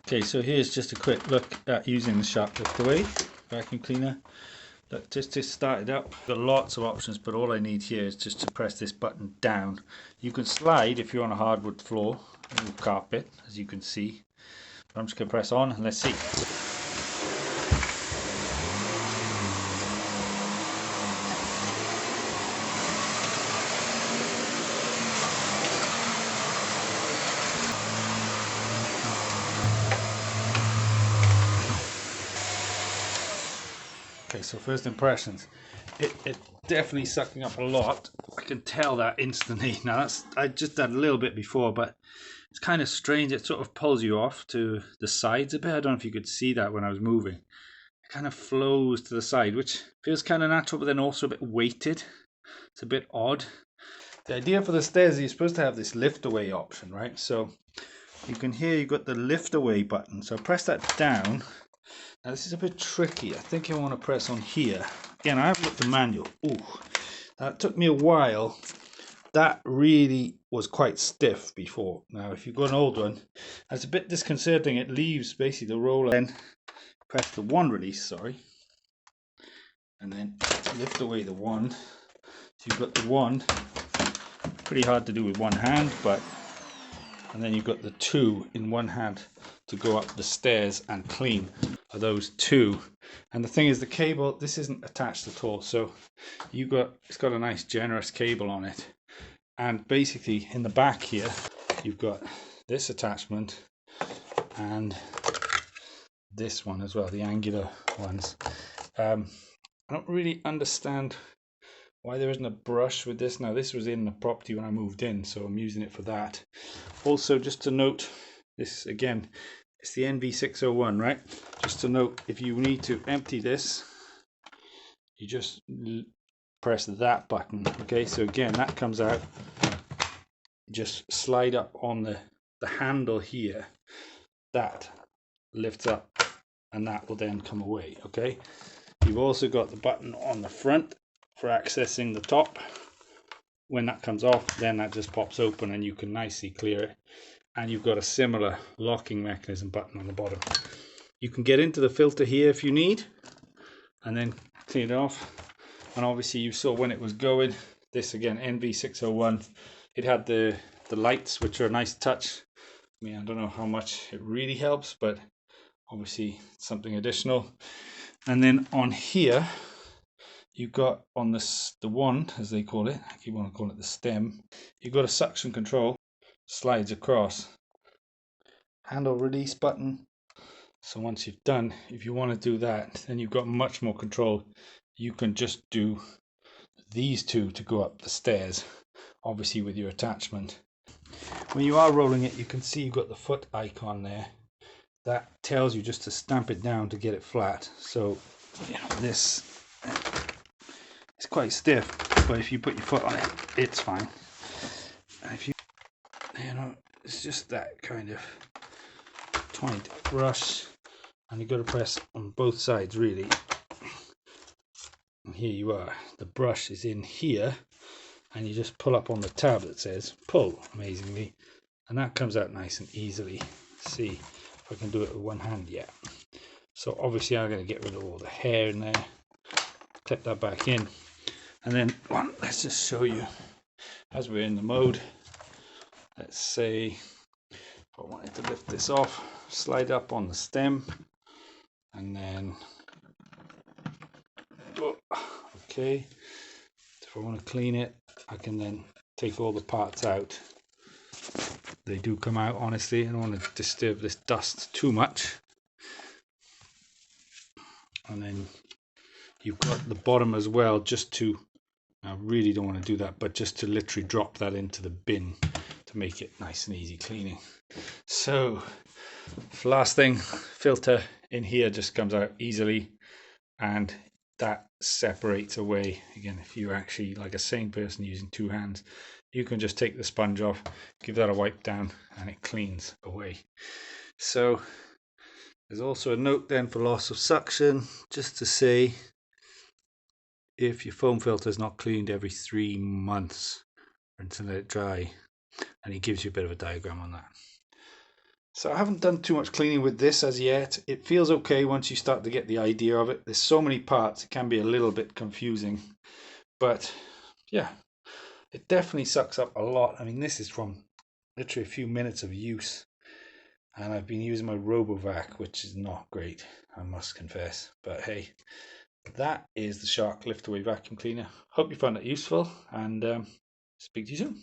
Okay, so here's just a quick look at using the Sharp Lift Away vacuum cleaner. Look, just to start it up, got lots of options, but all I need here is just to press this button down. You can slide if you're on a hardwood floor or carpet, as you can see. But I'm just going to press on and let's see. Okay, so first impressions. It definitely sucking up a lot. I can tell that instantly. Now I just did a little bit before, but it's kind of strange. It sort of pulls you off to the sides a bit. I don't know if you could see that when I was moving. It kind of flows to the side, which feels kind of natural, but then also a bit weighted. It's a bit odd. The idea for the stairs is you're supposed to have this lift away option, right? So you can hear you've got the lift away button. So press that down. Now this is a bit tricky. I think I want to press on here. Again, I haven't looked at the manual. Ooh, that took me a while. That really was quite stiff before. Now if you've got an old one, that's a bit disconcerting. It leaves basically the roller. Then press the one release, sorry. And then lift away the one. So you've got the one. Pretty hard to do with one hand, but and then you've got the two in one hand to go up the stairs and clean are those two. And the thing is, the cable, this isn't attached at all, so it's got a nice generous cable on it. And basically in the back here you've got this attachment and this one as well, the angular ones. I don't really understand why there isn't a brush with this. Now this was in the property when I moved in, so I'm using it for that. Also, just to note, this again, it's the NV601, right? Just to note, if you need to empty this, you just press that button. Okay, so again, that comes out. Just slide up on the handle here. That lifts up, and that will then come away. Okay. You've also got the button on the front for accessing the top. When that comes off, then that just pops open and you can nicely clear it. And you've got a similar locking mechanism button on the bottom. You can get into the filter here if you need, and then clean it off. And obviously you saw when it was going, this again, NV601, it had the lights, which are a nice touch. I mean, I don't know how much it really helps, but obviously it's something additional. And then on here, you've got on this, the wand, as they call it, if you want to call it the stem, you've got a suction control, slides across. Handle release button. So once you've done, if you want to do that, then you've got much more control. You can just do these two to go up the stairs, obviously with your attachment. When you are rolling it, you can see you've got the foot icon there. That tells you just to stamp it down to get it flat. So, you know, this is quite stiff, but if you put your foot on it, it's fine. And if you know, it's just that kind of point brush, and you've got to press on both sides really. And here you are. The brush is in here, and you just pull up on the tab that says pull, amazingly, and that comes out nice and easily. See if I can do it with one hand. Yeah. So obviously I'm going to get rid of all the hair in there, clip that back in, and then let's just show you as we're in the mode. Let's say if I wanted to lift this off, slide up on the stem, and then okay, if I want to clean it, I can then take all the parts out. They do come out, honestly. I don't want to disturb this dust too much. And then you've got the bottom as well, just to, I really don't want to do that, but just to literally drop that into the bin to make it nice and easy cleaning. So last thing, filter in here just comes out easily, and that separates away. Again, if you're actually like a sane person using two hands, you can just take the sponge off, give that a wipe down, and it cleans away. So there's also a note then for loss of suction, just to say if your foam filter is not cleaned every 3 months, rinse and let it dry. And he gives you a bit of a diagram on that. So I haven't done too much cleaning with this as yet. It feels okay once you start to get the idea of it. There's so many parts, it can be a little bit confusing. But yeah, it definitely sucks up a lot. I mean, this is from literally a few minutes of use. And I've been using my RoboVac, which is not great, I must confess. But hey, that is the Shark Lift Away Vacuum Cleaner. Hope you found it useful, and speak to you soon.